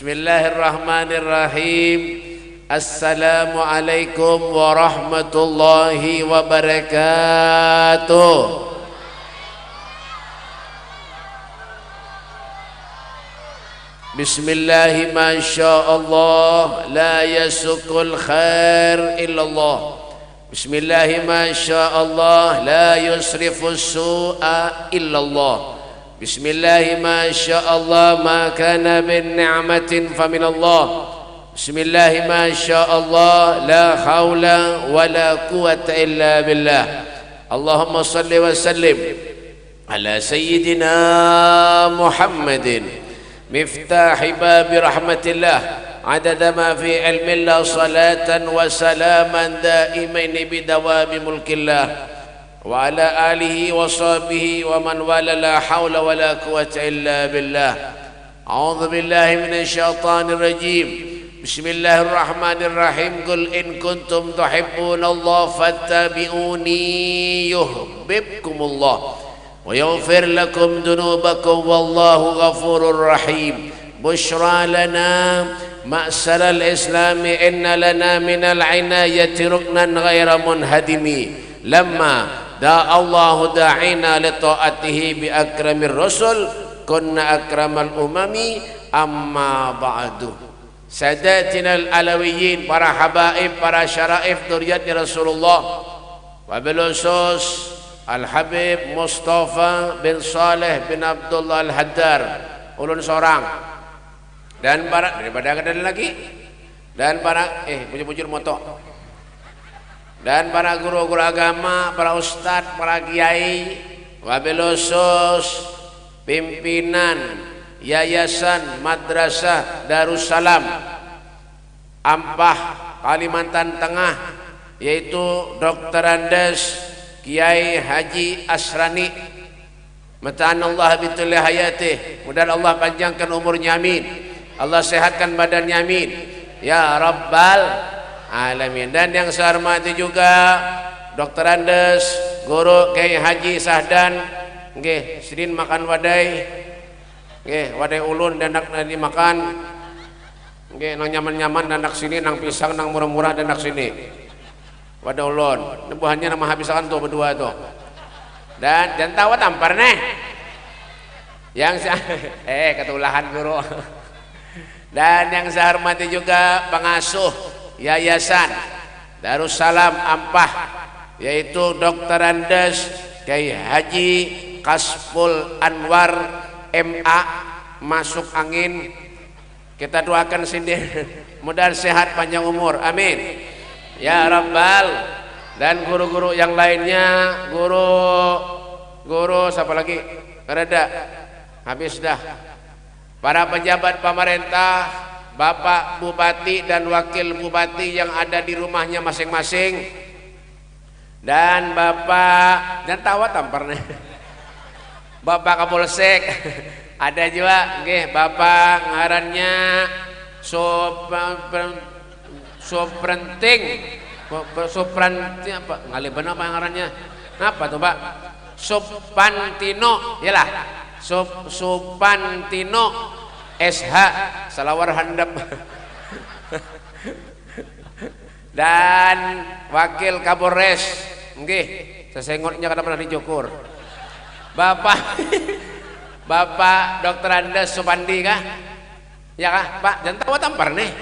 Bismillahirrahmanirrahim. Assalamualaikum warahmatullahi wabarakatuh. Bismillahi masyaallah, la yasukul khair illallah. Bismillahi masyaallah, la yusrifus su'a illallah. Bismillahi masyaallah, ma kana bin ni'matin faminallah. Bismillahi masyaallah, la haula wa la quwata illa billah. Allahumma salli wa sallim ala sayyidina Muhammadin miftahi babi rahmatillah adada ma fi ilmillah salatan wa salaman daimain bidawami mulkillah wa ala alihi wa sahbihi wa man wala, la hawla wa la quwwata illa billah. A'udzu billahi minasy syaithanir rajim. Bismillahirrahmanirrahim. Qul in kuntum tuhibbunallaha fattabi'uni yuhibbukumullah wa yaghfir lakum dunubakum wallahu ghafurur rahim. Bushra lana ma'saral islami inna lana minal inayati ruknan ghaira munhadimi lamma da'allahu da'ina li ta'atihi bi akramir rasul kunna akramal umami amma ba'du. Sadatina al-alawiyyin, para habaib, para syaraif duriyatnya Rasulullah, wabil khusus Al-Habib Mustafa bin Saleh bin Abdullah Al-Haddar ulun sorang, dan para daripada ada lagi, dan para bujur-bujur moto, dan para guru-guru agama, para ustadz, para kiai, wabil khusus pimpinan Yayasan Madrasah Darussalam Ampah Kalimantan Tengah, yaitu Dr. Andes Kiai Haji Asrani, mata'anallah bitul hayatih, mudah Allah panjangkan umurnya, amin. Allah sehatkan badannya, amin ya rabbal alamin. Dan yang saya hormati juga Dr. Andes, Guru Kiai Haji Sahdan, nggih sidin makan wadai, nggih wadai ulun dan nak dimakan, nggih nang nyaman-nyaman dan nak sini, nang pisang nang murah-murah dan nak sini wadai ulun, buahnya nama habisakan tuh berdua tuh, dan tahu tampar nih yang ketulahan guru. Dan yang saya hormati juga pengasuh Yayasan Darussalam Ampah, yaitu Dr. Andes Kiai Haji Kasful Anwar MA, masuk angin. Kita doakan sini mudah sehat panjang umur, amin ya rabbal. Dan guru-guru yang lainnya, guru siapa lagi reda habis dah, para pejabat pemerintah, Bapak Bupati dan Wakil Bupati yang ada di rumahnya masing-masing, dan Bapak dan tawa tamparnya Bapak Kapolsek ada juga, nggih Bapak ngarannya Supranting apa ngaliban apa ngarannya apa tuh Pak? Supantino yalah, Supantino SH Salawar Handap. Dan Wakil Kapolres, nggih sesengotnya kada pernah dicukur, Bapak Dr. Andes Supandi kah? Ya kah Pak? Jangan tahu tampar nih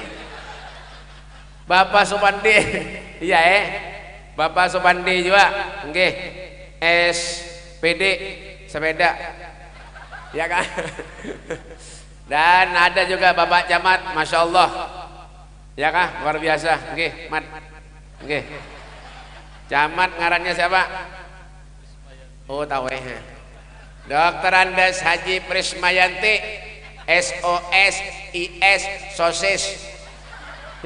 Bapak Supandi. Iya Bapak Supandi juga, nggih SPD sepeda, ya kan? Dan ada juga Bapak Camat, Masya Allah, ya kah? Luar biasa, nggih Mat, nggih Camat ngarannya siapa? Oh tahu Dr. Andes Haji Prismayanti SOS IS sosis,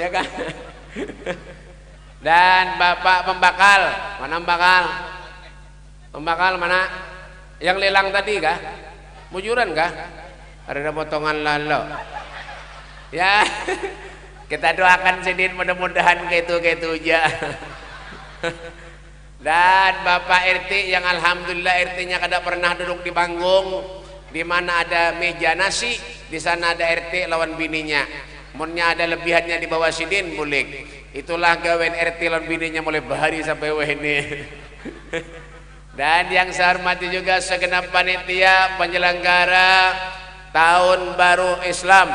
ya kan? Dan Bapak Pembakal, mana Pembakal mana? Yang lelang tadi kah? Bujuran kah? Ada potongan lalo. Ya, kita doakan sedin mudah-mudahan gitu aja. Dan Bapak RT yang alhamdulillah RT-nya kada pernah duduk di panggung, Di mana ada meja nasi, di sana ada RT lawan bininya. Munnya ada lebihannya di bawah sidin boleh. Itulah gawen RT lawan bininya mulai bahari sampai ini. Dan yang saya hormati juga segenap panitia penyelenggara tahun baru Islam,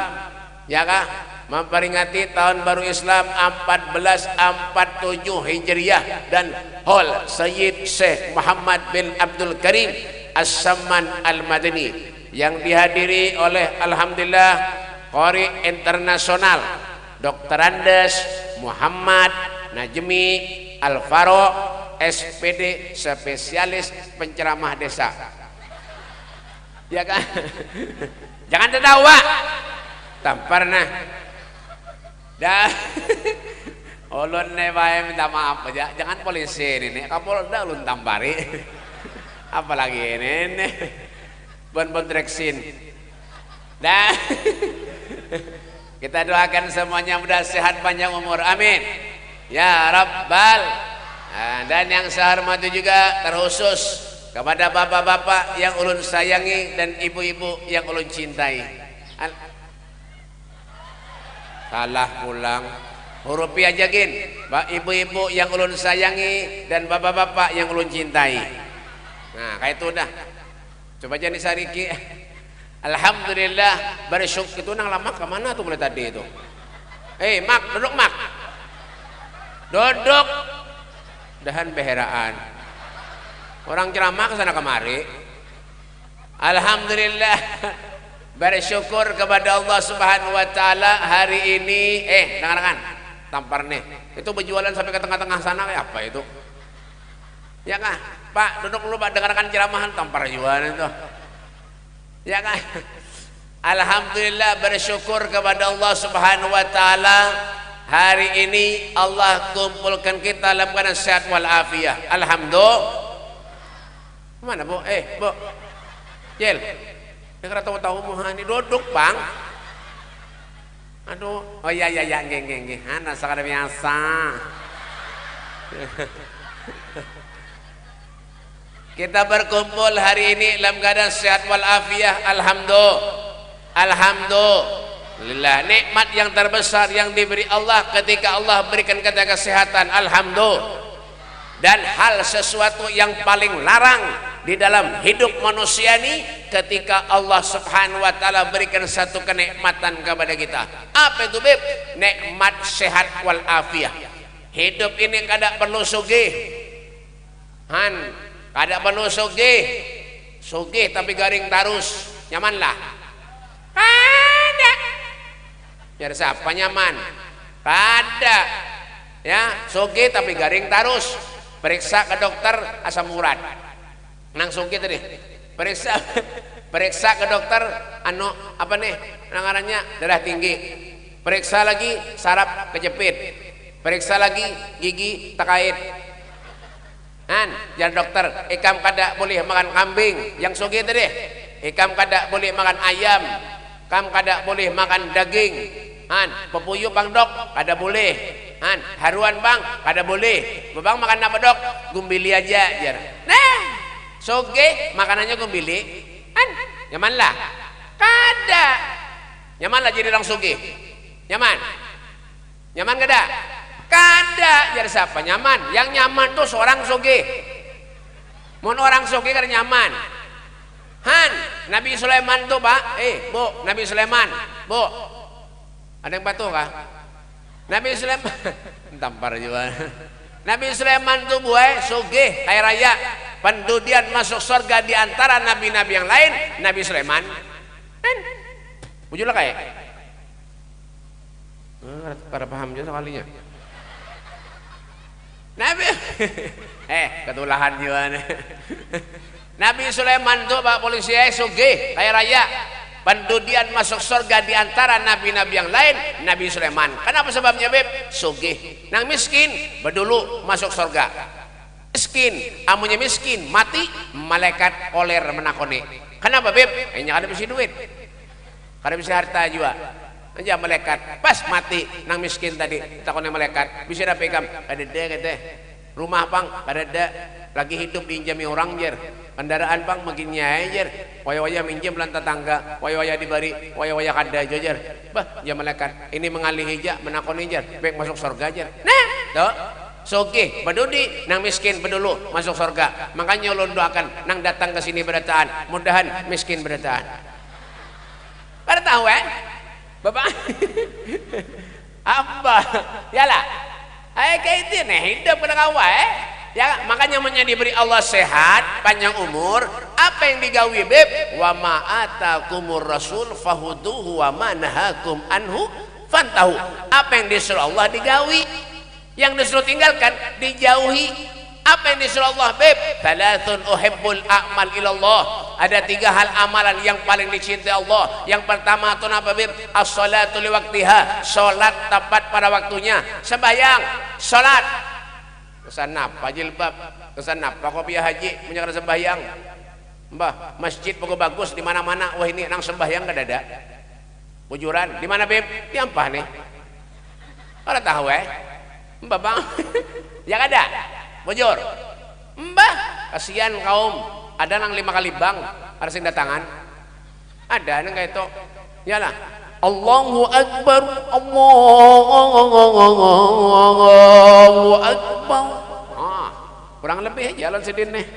ya kah? Memperingati tahun baru Islam 1447 Hijriah dan Hall Sayyid Syekh Muhammad bin Abdul Karim As-Samman Al-Madani yang dihadiri oleh alhamdulillah Qori internasional Dr. Andes Muhammad Najmi Al-Faro SPD spesialis penceramah desa, ya kan? Jangan tertawa tampar nah dah. Ulun ne bae minta maaf aja, jangan polisi ini Kapolda ulun tampari apalagi ini bon treksin dah. Kita doakan semuanya mudah sehat panjang umur, amin ya rabbal. Dan yang saya hormati juga terkhusus kepada bapak-bapak yang ulun sayangi dan ibu-ibu yang ulun cintai. Salah pulang huruf aja gin, ibu-ibu yang ulun sayangi dan bapak-bapak yang ulun cintai. Nah kayak itu dah. Coba jadi sariki. Alhamdulillah bersyukur itu nang lama kemana tuh mulai tadi itu. Mak duduk mak, duduk. Dahan beheraan orang ceramah kesana kemari. Alhamdulillah bersyukur kepada Allah Subhanahu wa taala hari ini. Dengarkan tampar nih itu berjualan sampai ke tengah-tengah sana kayak apa itu, ya kah Pak? Duduk dulu Pak, dengarkan ceramahan tampar jualan itu, ya kah? Alhamdulillah bersyukur kepada Allah Subhanahu wa taala hari ini Allah kumpulkan kita dalam keadaan sehat walafiat. Alhamdulillah. Mana Bu? Bu Jel, dengar tahu-tahu muhani duduk Bang. Aduh, oh iya nggih. Ana sakada biasa. Kita berkumpul hari ini dalam keadaan sehat walafiat. Alhamdulillah, nikmat yang terbesar yang diberi Allah ketika Allah berikan kita kesehatan, alhamdulillah. Dan hal sesuatu yang paling larang di dalam hidup manusia ini ketika Allah Subhanahu wa taala berikan satu kenikmatan kepada kita. Apa itu Beb? Nikmat sehat wal afiah. Hidup ini kada perlu sugih. Kada perlu sugih. Sugih tapi garing tarus. Nyamanlah. Kada. Biar siapa nyaman? Kada. Ya, sugih tapi garing tarus. Periksa ke dokter asam urat. Nang sugih tadi. Periksa ke dokter apa nih? Nangarannya darah tinggi. Periksa lagi saraf kejepit. Periksa lagi gigi terkait. Jangan dokter, ikam kada boleh makan kambing yang sugih tadi. Ikam kada boleh makan ayam. Kam kada boleh makan daging. Pepuyu Bang Dok kada boleh. Haruan Bang kada boleh. Bang makan apa Dok? Gumbili aja jar. Nah, sugih makanannya gumbili. Nyaman lah. Kada. Nyaman lah jadi orang sugih. Nyaman. Nyaman kada? Kada. Jar siapa nyaman? Yang nyaman tuh seorang sugih. Mun orang sugih kada nyaman. Nabi Sulaiman tuh Pak. Bu, Nabi Sulaiman. Bu. Ada yang patuh kah? Nabi Sulaiman tampar juga. Nabi Sulaiman tuh buai sugih kaya raya, pendudian masuk surga di antara nabi-nabi yang lain. Nabi Sulaiman bujulah kayak kada paham juga sekalinya. Nabi ketulahan juga. Nabi Sulaiman tuh Pak polisi sugih kaya raya, pendudian masuk surga di antara nabi-nabi yang lain. Nabi Sulaiman. Kenapa sebabnya Beb? Sugih. Nang miskin bedulu masuk surga. Miskin, amunya miskin mati malaikat koler menakoni. Kenapa Beb? Hanya kada bisa duit, kada bisa harta juga. Aja malaikat pas mati nang miskin tadi takoni malaikat bisa dapat ikam kada deh kata. Rumah pang ada lagi hidup diinjami orang jer. Kendaraan pang makin nyai jer. Waya-waya minjem lan tetangga, waya-waya dibari, waya-waya kada aja jer. Bah, ya malaikat ini mengalih hija menakoni jer, baik masuk surga jer. Nah, tuh. Soge, peduli, nang miskin pedulu masuk surga. Makanya ulun doakan nang datang ke sini berdataan, mudahan miskin berdataan. Pada tahu Bapak? Apa? Yalah. Kayak itu nih hidup pada kawan ya, makanya diberi Allah sehat panjang umur. Apa yang digawi beb? Wa ma atakumur rasul fahuduhu wa ma nahakum anhu fantahu. Apa yang disuruh Allah digawi, yang disuruh tinggalkan dijauhi. Apa yang disuruh Allah beb? Thalathun uhibbul a'mal ilallah. Ada 3 hal amalan yang paling dicintai Allah. Yang pertama itu apa beb? As-salatu liwaktiha, salat tepat pada waktunya. Sembahyang, salat. Kesan apa jilbab? Kesan apa kopiah haji menyangka sembahyang? Mbah, masjid pokok bagus di mana-mana. Wah ini nang sembahyang enggak ada. Bujuran di mana beb? Di ampah nih. Ora tahu Mbah bang. Yang ada. Bujur. Mbah, kasihan kaum. Ada nang 5 kali bang, ada sing datangan. Ada nang kayak itu. Yalah. Allahu Akbar, Allahu Akbar. Kurang lebih jalan sedin nih.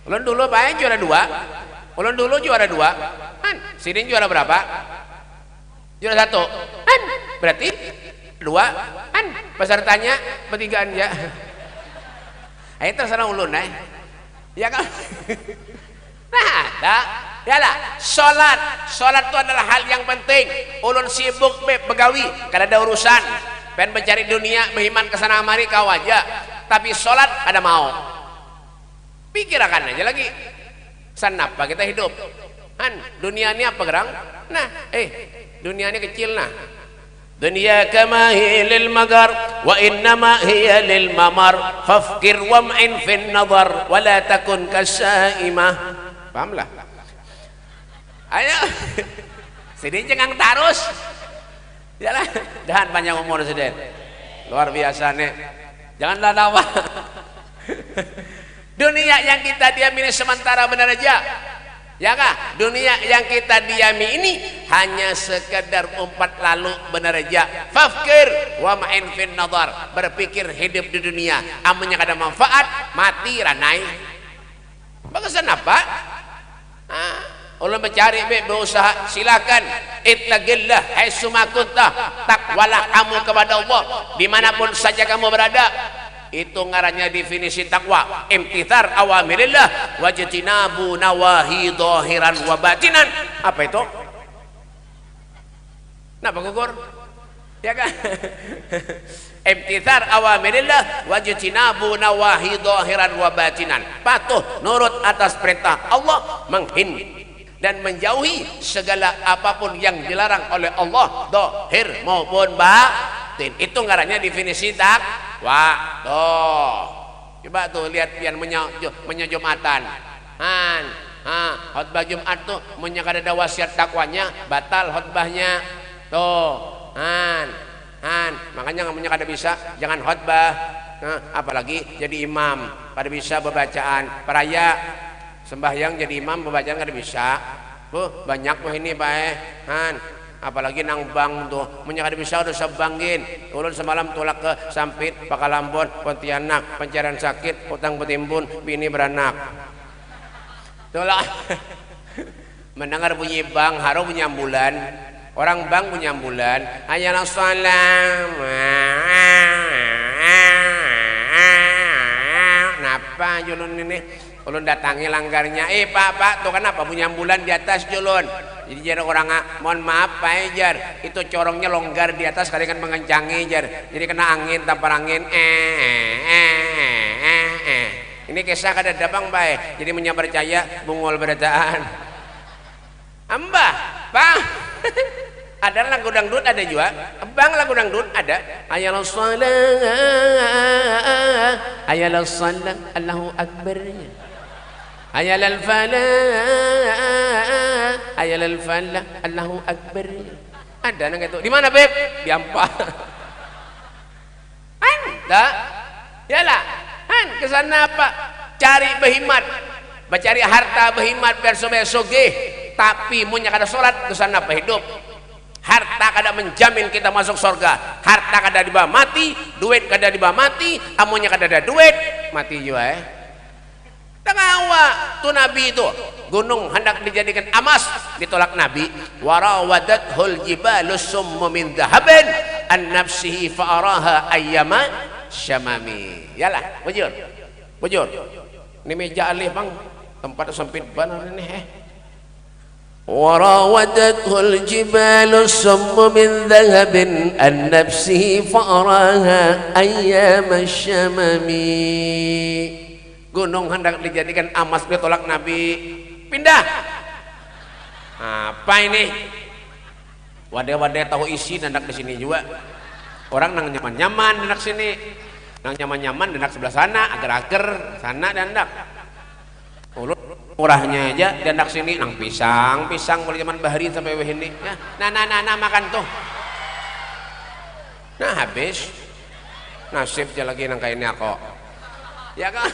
Ulun dulu bae juara 2. Ulun dulu juara 2. Kan, sidin juara berapa? Juara 1. Kan, berarti 2. Kan, pesertanya bertigaan ya. Ayo terserah ulun ya kan. Nah, dah. Yalah, salat itu adalah hal yang penting. Ulun sibuk begawi, kada ada urusan. Pengen mencari dunia, behiman kesana kemari kau aja. Tapi salat ada mau. Pikirkan aja lagi. Sanapa kita hidup? Kan dunia ini apa gerang? Nah, dunia ini kecil nah. Dunia kama hiya lil magar wa innama hiya lil mamar fafkir wam'in fin nazar wa la takun kasaimah. Pahamlah. Ayo. Sidin cengang tarus. Yalah, dahan panjang umur sidin. Luar biasa nih. Jangan ladawa. Dunia yang kita diami ini sementara benar aja. Ya kah? Dunia yang kita diami ini hanya sekedar umpat lalu benar aja. Fafkir wa ma'in fin nazar. Berpikir hidup di dunia amunnya kada manfaat, mati ranai. Bagasan apa? Ulun mencari berusaha, silakan. Ittaqillah haitsu ma kunta. Takwalah kamu kepada Allah dimanapun saja kamu berada. Itu ngarannya definisi takwa. Imtithar awamirillah wajtinabu nawahi dhahiran wa batinan. Apa itu? Napa gugur? Ya kan? Imtithar awamirillah wajtinabu nawahi dhahiran wa batinan. Patuh nurut atas perintah Allah, menghindari dan menjauhi segala apapun yang dilarang oleh Allah, zahir maupun batin. Itu ngarannya definisi takwa. Tuh. Coba tuh lihat pian menyajumatan. Khotbah Jumat tuh menyakada ada wasiat takwanya, batal khotbahnya. Tuh. Makanya menyakada bisa jangan khotbah. Apalagi jadi imam, pada bisa bacaan peraya sembahyang jadi imam pembacaan kada bisa. Banyak tuh ini apalagi nang bang tuh menyakada bisa udah sebangin. Ulun semalam tulak ke Sampit, Pakalambon, Pontianak, pencarian sakit, utang betimbun, bini beranak. Tulak mendengar bunyi bang, haru punya bulan. Orang bang punya bulan. Ayalah salam. Napa julun ini? Ulun datangi langgarnya, pak tuh kenapa punya bulan di atas julun. Jadi jar orang mohon maaf pak jar, itu corongnya longgar di atas kali kan mengencangi jar, jadi kena angin tampar angin. Ini kisah kada dabang pak, jadi percaya bungol berataan. Ambah pak. Ada lagu dangdut ada juga. Bang lagu dangdut ada. Ayalah salat Allahu Akbar. Ayalal falah Allahu Akbar. Ada nang itu. Di mana beb? Di Ampah. Anda Yalah, kan kesana apa? Cari berhimat, mencari harta berhimat biar sugih, tapi munya kada sholat kesana apa hidup. Harta kada menjamin kita masuk surga. Harta kada dibawa mati, duit kada dibawa mati, amunya kada ada duit, mati juga Tangawa tuh Nabi itu gunung hendak dijadikan emas, ditolak Nabi. Warawadathul jibalus summu min dhahabin an nafsihi fa'araha ayyama syamami. Yalah, bujur. Bujur. Ini meja alih bang, tempat sempit benar ini وراودته الجبال الصم من ذهب عن نفسه فأراها أيام الشمم. Gunung hendak dijadikan emas, ditolak Nabi. Pindah. Apa ini? Wadah-wadah tahu isi hendak di sini juga. Orang nang nyaman-nyaman hendak sini, nang nyaman-nyaman hendak sebelah sana, agar-agar sana dan hendak. Murahnya aja dan nak sini nang pisang mulai zaman bahari sampai ini ya. Nah makan tuh. Nah habis nasib aja lagi nang kayak ini aku ya kan.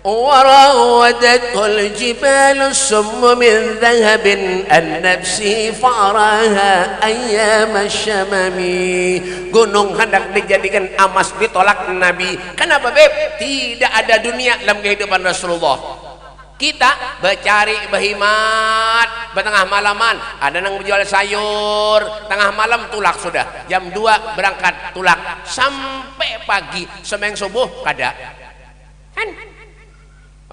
Warawadul jibalu summu min dhahabin an nafsi faraha ayyam syamami. Gunung hendak dijadikan emas, ditolak Nabi. Kenapa beb? Tidak ada dunia dalam kehidupan Rasulullah. Kita bercari berhimat bertengah malaman, ada yang menjual sayur tengah malam tulak sudah jam 2 berangkat tulak sampai pagi semeng subuh kada kan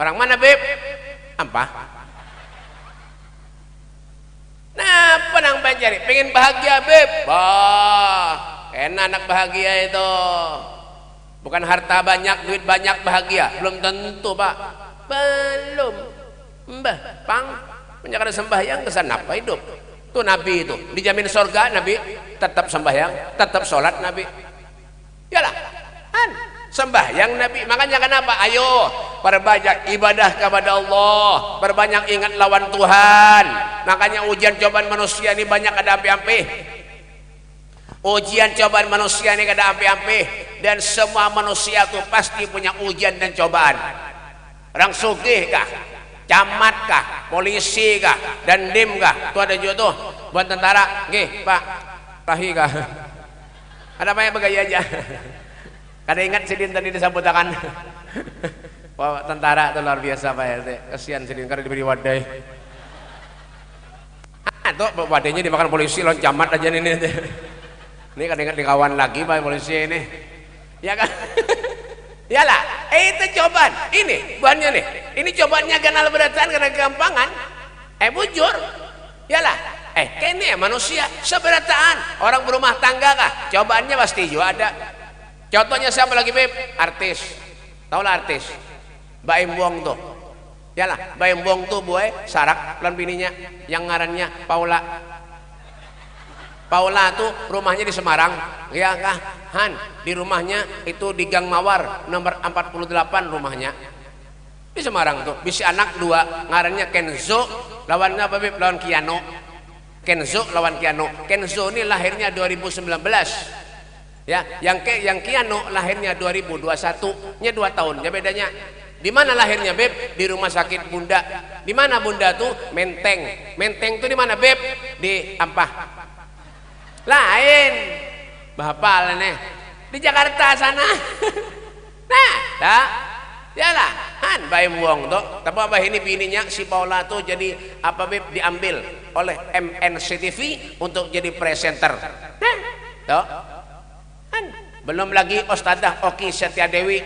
orang mana beb apa nah penang mencari pengen bahagia beb wah enak anak bahagia itu bukan harta banyak duit banyak bahagia belum tentu pak belum mbah pang menjaga sembahyang kesan apa hidup tuh Nabi itu dijamin surga Nabi tetap sembahyang tetap sholat Nabi yalah kan sembahyang Nabi makanya kenapa ayo perbanyak ibadah kepada Allah perbanyak ingat lawan Tuhan makanya ujian cobaan manusia ini banyak ada ampe-ampe ujian cobaan manusia ini kada ampe-ampe dan semua manusia tuh pasti punya ujian dan cobaan. Orang sugih kah, camat kah, polisi kah, dan dim kah, itu ada juga tuh buat tentara, nggih Pak, tahi kah, ada banyak bergaya aja, kada ingat sidin tadi disambutakan, wah tentara itu luar biasa Pak RT, kasihan sidin karena diberi wadai, tuh wadainya dimakan polisi, lawan camat aja ini kada ingat dikawan lagi Pak polisi ini, ya kan? Yalah, itu cobaan. Ini bahannya nih. Ini cobaannya kenal beratan karena kegampangan. Bujur. Yalah. Kene manusia seberataan. Orang berumah tangga kah? Cobaannya pasti juga ada. Contohnya siapa lagi beb? Artis. Taulah artis. Baim Wong tuh. Yalah, Baim Wong tuh boy sarak pelan bininya yang ngarannya Paula. Paula tuh rumahnya di Semarang, ya kah? Han, di rumahnya itu di Gang Mawar nomor 48 rumahnya. Di Semarang tuh, bisi anak 2, ngarannya Kenzo, lawannya apa beb? Lawan Kiano. Kenzo lawan Kiano. Kenzo ini lahirnya 2019. Ya, yang Kiano lahirnya 2021, nya 2 tahun. Ya bedanya. Di mana lahirnya beb? Di rumah sakit Bunda. Di mana Bunda tuh? Menteng. Menteng tuh di mana beb? Di Ampah. Lain bahapal nih di Jakarta sana nah dah yalah han Baim Wong tuh tapi apa ini bininya si Paula tuh jadi apa beb diambil oleh MNCTV untuk jadi presenter nah tuh han belum lagi Ustadzah Oki Setiadewi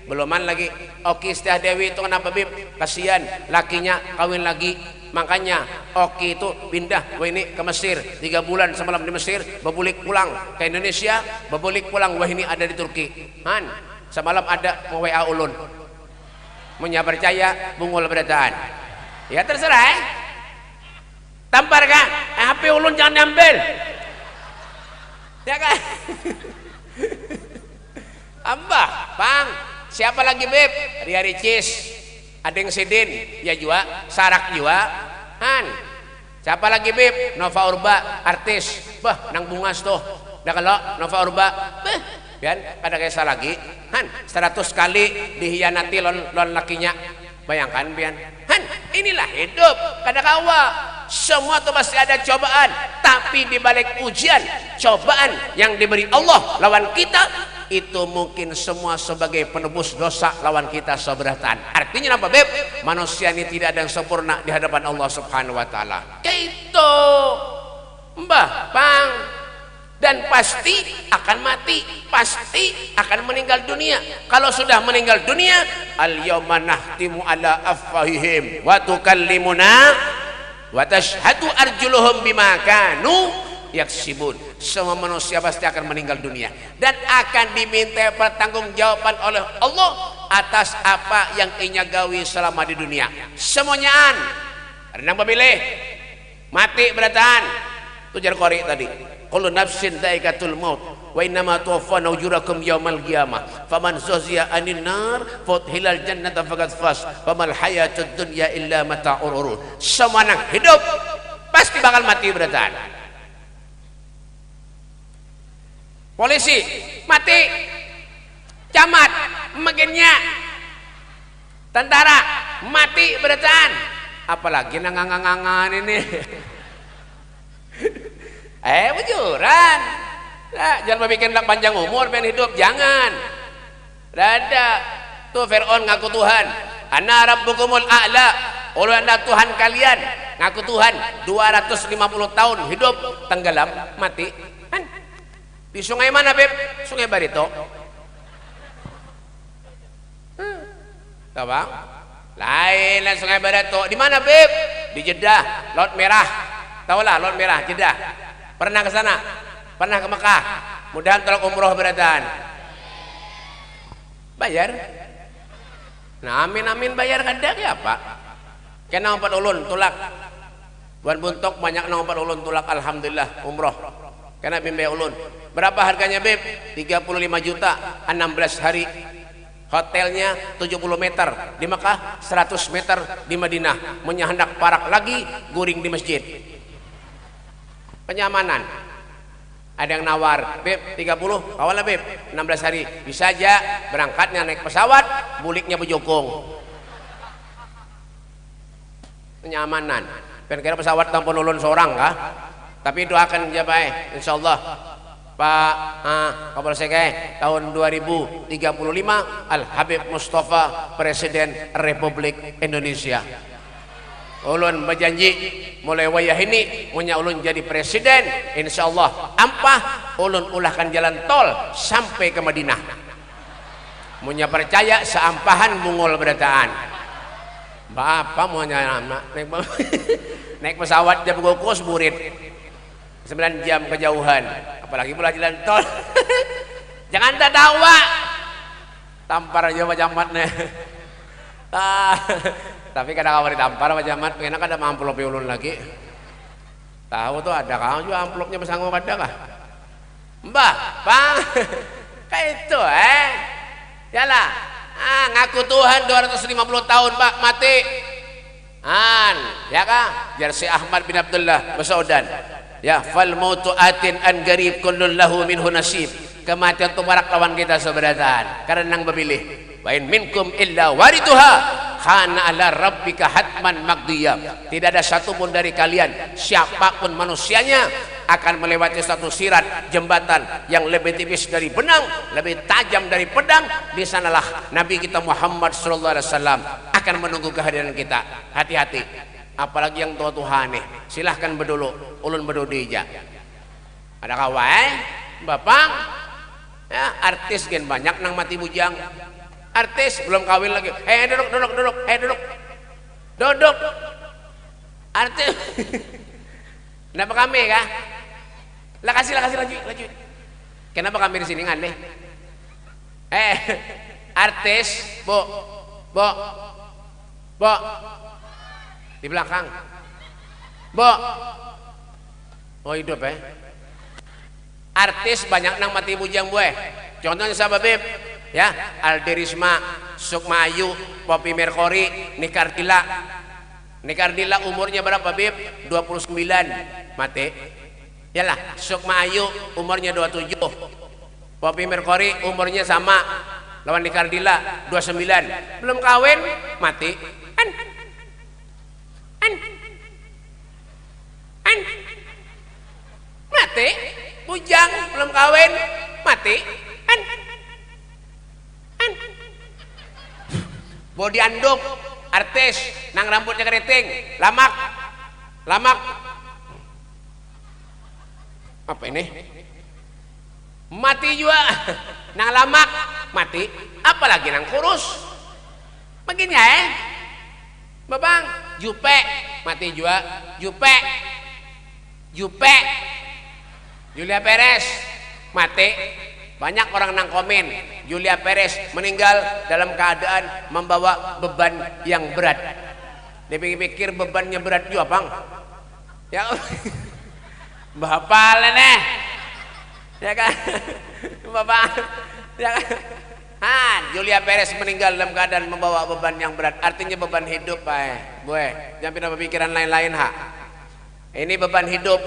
beluman lagi Oki Setiadewi itu kenapa beb kasihan lakinya kawin lagi makanya Oki itu pindah ini ke Mesir 3 bulan semalam di Mesir bebulik pulang ke Indonesia bebulik pulang wah ini ada di Turki han semalam ada mau WA ulun punya percaya bungul berataan ya terserah tampar kan HP ulun jangan diambil ya kan ambah bang siapa lagi beb Ria Ricis ada yang Sidin ya juga sarak juga han siapa lagi beb Nova Urba artis bah nang bungas tuh dah kalau Nova Urba bah kan ada kaisa lagi Han 100 kali dihianati lon lakinya. Bayangkan pian. Han, inilah hidup. Kadakawa semua itu pasti ada cobaan, tapi di balik ujian, cobaan yang diberi Allah lawan kita itu mungkin semua sebagai penebus dosa lawan kita seberatan. Artinya apa, Beb? Manusia ini tidak ada yang sempurna di hadapan Allah Subhanahu wa taala. Gitu. Mbah, Pang. Dan pasti akan mati, pasti akan meninggal dunia. Kalau sudah meninggal dunia, al-yawma nahtimu ala afwahihim wa tukallimuna wa tashhadu arjuluhum bima kanu yaksibun. Semua manusia pasti akan meninggal dunia dan akan diminta pertanggungjawaban oleh Allah atas apa yang inya gawi selama di dunia. Semuanya renang memilih mati beratan. Tujar Qori tadi. Kullu nafsin dha'iqatul maut wa innama tuwaffawna ujurakum yaumal qiyamah faman zuhziya 'anil nar fadkhilal jannata faqad faz famal hayatud dunya illa mata'ul ghurur. Semua yang hidup pasti bakal mati beratan. Polisi mati, camat megennya, tentara mati beratan, apalagi nangangangan ini. Bujuran. Nah, jangan bikin panjang umur pengen hidup, jangan. Ada tuh Fir'aun ngaku Tuhan. Ana rabbukumul a'la. Allah anda Tuhan kalian. Ngaku Tuhan 250 tahun hidup tenggelam mati. Kan? Di sungai mana, Beb? Sungai Barito. Tahu bang? Lain sungai Barito. Di mana, Beb? Di Jeddah, Laut Merah. Tahu lah Laut Merah, Jeddah. Pernah ke sana? Pernah ke Mekah? Mudahan tolak umroh beratan. Bayar? Nah, amin bayar kadang ya Pak. Kena 4 ulun tulak. Buan buntok banyak nang 4 ulun tulak, alhamdulillah umroh. Kena bimbing ulun. Berapa harganya, Beb? 35 juta 16 hari. Hotelnya 70 meter di Mekah, 100 meter di Madinah. Menyahandak parak lagi, guring di masjid. Penyamanan ada yang nawar, Beb 30 kawalah Beb 16 hari bisa aja berangkatnya naik pesawat, buliknya bejokong. Penyamanan kira pesawat tanpa ulun seorang kah? Tapi doakan aja baik insyaallah Pak Kapolsek tahun 2035 Al Habib Mustafa Presiden Republik Indonesia. Ulun berjanji mulai wayah ini punya ulun jadi presiden, insyaallah ampah ulun ulahkan jalan tol sampai ke Madinah. Munya percaya seampahan mungol berataan. Bapak mau naik pesawat jam gokos murid 9 jam kejauhan, apalagi pula jalan tol. Jangan tertawa, tampar aja macam matnya. Tapi kadang awal ditampar sama jamat, pengen ada amplop ulun lagi. Tahu tuh ada kau juga amplopnya bersanggup ada kah? Mbah, Bang, kayak itu Yalah, ngaku Tuhan 250 tahun Pak mati. Ya kah? Jar si Ahmad bin Abdullah Mas'udan. Ya, fal mautu atin an garib kullun lahu minhu nasib. Kematian itu barak lawan kita seberatan karena nang memilih. Wa in minkum illa wariduha kana ala rabbika hatman maqdiyah. Tidak ada satupun dari kalian siapapun manusianya akan melewati satu sirat jembatan yang lebih tipis dari benang, lebih tajam dari pedang. Di sanalah Nabi kita Muhammad sallallahu alaihi wasallam akan menunggu kehadiran kita. Hati-hati, apalagi yang tua Tuhan nih. Silahkan berdulu, ulun berdudi aja. Ada kawan, Bapak, ya, artis gen banyak nang mati bujang. Artis belum kawin lagi. Duduk. Artis. Kenapa kami kah? Lah kasih laju. Kenapa kami di sini ngandeh? Artis, Bu. Di belakang. Bu. Oh hidup Artis banyak nang mati bujang Bu. Contohnya siapa Beb? Ya, Aldi Risma, Sukma Ayu, Poppy Merkori, Nikardila. Nikardila umurnya berapa Beb? 29 mati. Yalah, Sukma Ayu umurnya 27. Poppy Merkori umurnya sama lawan di Kardila 29 belum kawin mati an mati bujang belum kawin mati an bodi anduk artis nang rambutnya keriting lamak apa ini mati juga nang lamak mati apalagi nang kurus begini babang jupe mati juga jupe Julia Perez mati banyak orang nang komen Julia Perez meninggal dalam keadaan membawa beban yang berat dipikir bebannya berat juga bang ya bapak nih ya kan bapak ya kan Julia Perez meninggal dalam keadaan membawa beban yang berat artinya beban hidup gue jangan pindah pemikiran lain-lain ini beban hidup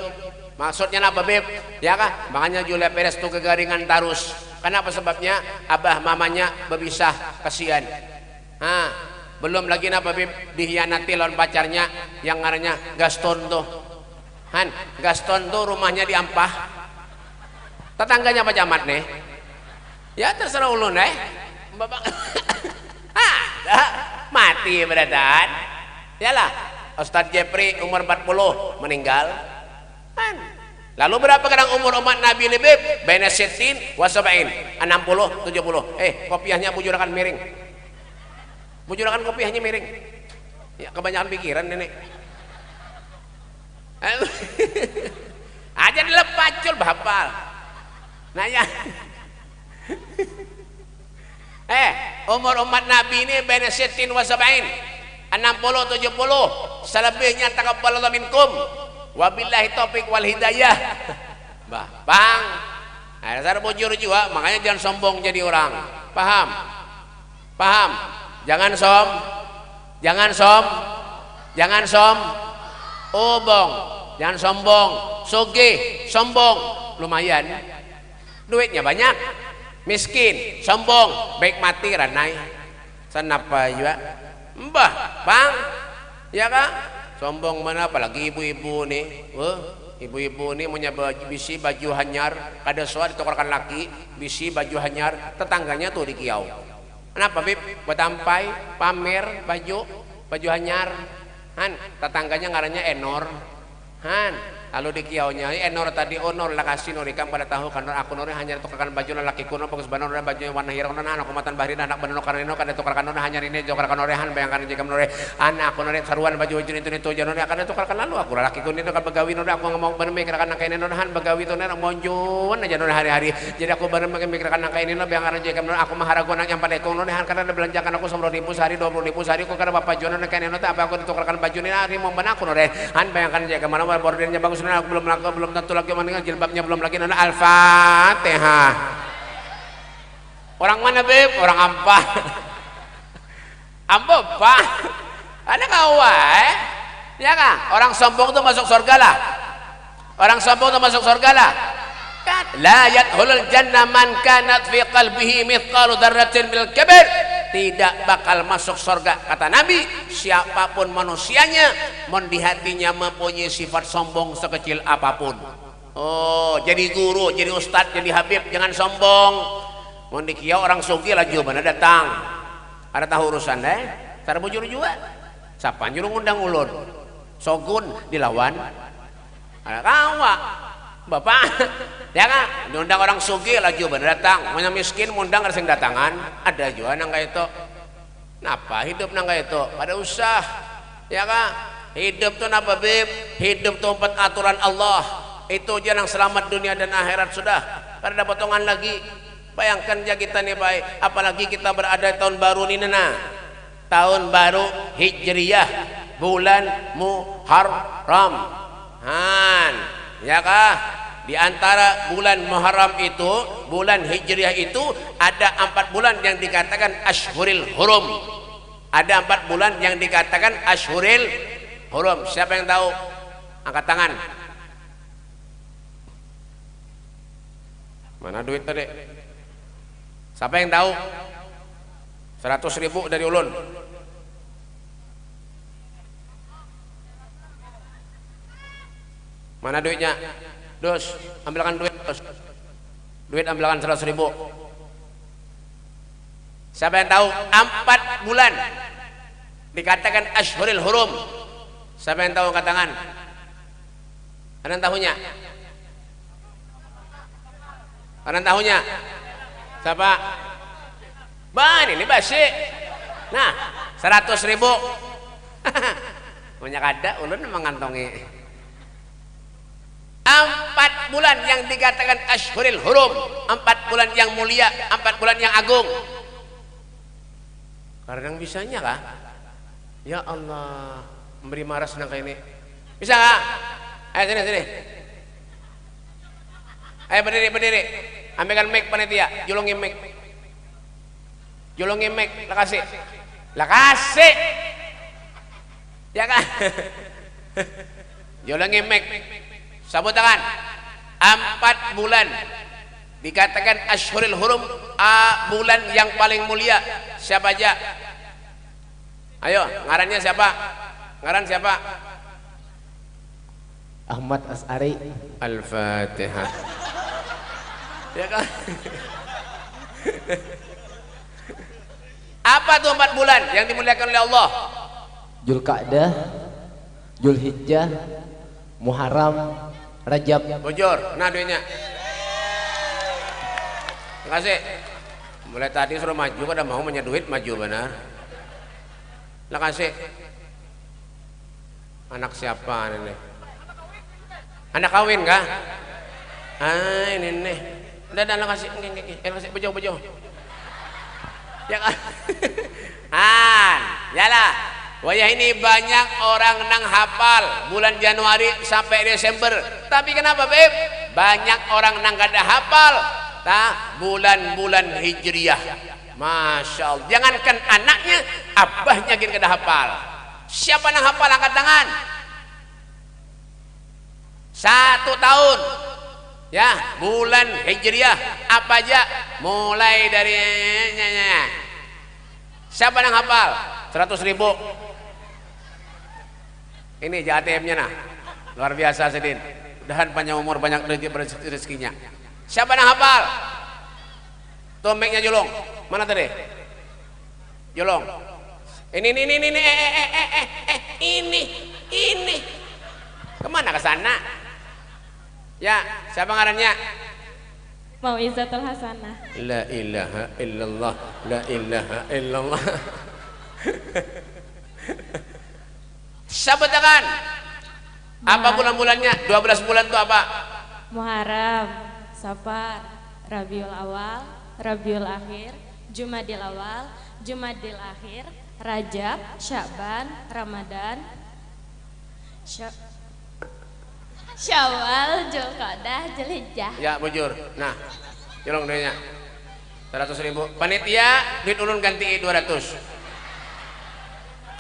maksudnya apa beb ya kan makanya Julia Perez tuh kegaringan tarus kenapa sebabnya abah mamanya berpisah kasihan belum lagi napa beb dihianati lawan pacarnya yang ngarannya Gaston tuh Gaston tuh rumahnya di Ampah tetangganya Pak Camat nih ya terserah ulun bapak mati beradaan yalah Ustadz Jeffrey umur 40 meninggal lalu berapa kadang umur umat Nabi ini beb baina sittin wa sab'in 60 70 kopiahnya bujurakan miring bujurakan kopiahnya miring ya kebanyakan pikiran nenek aja dilepacul bahapal nah ya umur umat Nabi ini baina sittin wa sab'in 60 70 selebihnya taqabbalallahu minkum wabillahi taufik wal hidayah bang dasar bujur juga makanya jangan sombong jadi orang paham jangan jangan sombong sugih sombong lumayan duitnya banyak miskin sombong baik mati ranai senapa juga mbah bang ya kan sombong mana apalagi ibu-ibu nih ibu-ibu nih punya bisi baju hanyar kada soal ditukarkan laki bisi baju hanyar tetangganya tuh di kiau kenapa bib buat ampai pamer baju hanyar tetangganya ngarannya Enor lalu di kiaunya Enor tadi onor lah kasih norikan pada tahu kan aku nori hanya tukarkan baju laki kuno bagus banor baju warna hirau anak kumatan bahri anak banor karena kada tukarkan nori hanya ini tukarkan norehan bayangkan jika nori anak aku nori saruan baju itu jangan akan tukarkan lalu aku laki kuno itu kan begawi nori aku nggak mau memikirkan angka ini norehan begawi itu nori monjuan aja nori hari-hari jadi aku benar memikirkan angka ini nori bayangkan jika nori aku maharagu anak yang pada ekong norehan karena ada belanjakan aku 10.000 sehari 20.000 sehari aku karena bapak jono angka ini nori apa aku ditukarkan baju ini hari mau benar aku nori bayangkan jika mana bordirnya bagus aku belum tentu lagi meninggal jilbabnya belum lagi nana Al-Fatihah orang mana beb orang Ampah Pak ada kawai ya kan orang sombong tuh masuk surga lah kan la yadkhulul jannah man kanat fi qalbihi mithqalu dzarratin bil kibr tidak bakal masuk surga kata Nabi siapapun manusianya mon di hatinya mempunyai sifat sombong sekecil apapun jadi guru jadi ustadz jadi habib jangan sombong mon di kiau orang sugih laju mana datang ada tahu urusan cara bujur juga siapa nyuruh ngundang ulun sogun dilawan ada kawa bapak ya kan diundang orang sugih lagi bener datang punya miskin mundang ada yang datangan ada juga nang kayak itu napa hidup nang kayak itu pada usah ya kan hidup tuh napa bib hidup tuh empat aturan Allah itu aja yang selamat dunia dan akhirat sudah karena ada potongan lagi bayangkan aja kita nih baik apalagi kita berada di tahun baru ini tahun baru Hijriyah bulan Muharram ya kah di antara bulan Muharram itu bulan Hijriah itu ada 4 bulan yang dikatakan Ashhuril Hurum ada 4 bulan yang dikatakan Ashhuril Hurum siapa yang tahu angkat tangan mana duit tadi siapa yang tahu 100.000 dari ulun. Mana duitnya? Dus, ambilkan duit, dus. Duit ambilkan 100.000. Siapa yang tahu 4 bulan dikatakan Ashhurul Hurum? Siapa yang tahu angkat tangan? Ada yang tahunya? Ada yang tahunya? Siapa? Ban ini basi. Nah, 100.000. Banyak ada, ulun mengantongi. 4 bulan yang dikatakan Ashhurul Hurum, 4 bulan yang mulia, 4 bulan yang agung. Kadang bisanya kah? Ya Allah, memberi maras nang kayak ini. Bisa nggak? Ayo sini. Ayo berdiri. Ambilkan mic panitia, julungi mic. Lah kasih. Ya kan? Julungi mic. Sabut tangan. 4 bulan dikatakan Ashhurul Hurum, bulan yang paling mulia. Siapa aja? Ayo, ngarannya siapa? Ngaran siapa? Ahmad As'ari. Al-Fatihah. Ya kan? Apa tuh 4 bulan yang dimuliakan oleh Allah? Zulqa'dah, Zulhijjah, Muharram, Rajab. Bujur, nah duitnya. Terima kasih. Mulai tadi suruh maju, kada mau punya duit, maju benar. Terima kasih. Anak siapa ini? Anak kawin kah? Ini nih. Udah kasih. Kasih bujo. Ya kan? Yalah. Wayah ini banyak orang nang hafal bulan Januari sampai Desember. Tapi kenapa, Beb? Banyak orang nang kada hafal bulan-bulan Hijriah. Masya Allah. Jangankan anaknya, abahnya kita kada hafal. Siapa nang hafal angkat tangan? 1 tahun. Ya, bulan Hijriah apa aja? Mulai dari siapa nang hafal? 100.000. Ini ATM-nya nah. Luar biasa Sedin. Mudahan panjang umur, banyak rezekinya. Siapa yang hafal? Tuh mic-nya Julung. Mana tadi? Julung. Ini. Kemana ke sana? Ya, siapa ngarannya? Mauizatul Hasanah. La ilaha illallah. La ilaha illallah. Sabut tangan. Apa bulan-bulannya? 12 bulan itu apa? Muharram, Safar, Rabiul Awal, Rabiul Akhir, Jumadil Awal, Jumadil Akhir, Rajab, Sya'ban, Ramadan, Syawal, Zulqa'dah, Zulhijjah. Ya, bujur. Nah, tolong duitnya. 100.000. Panitia, duit ulun ganti 200.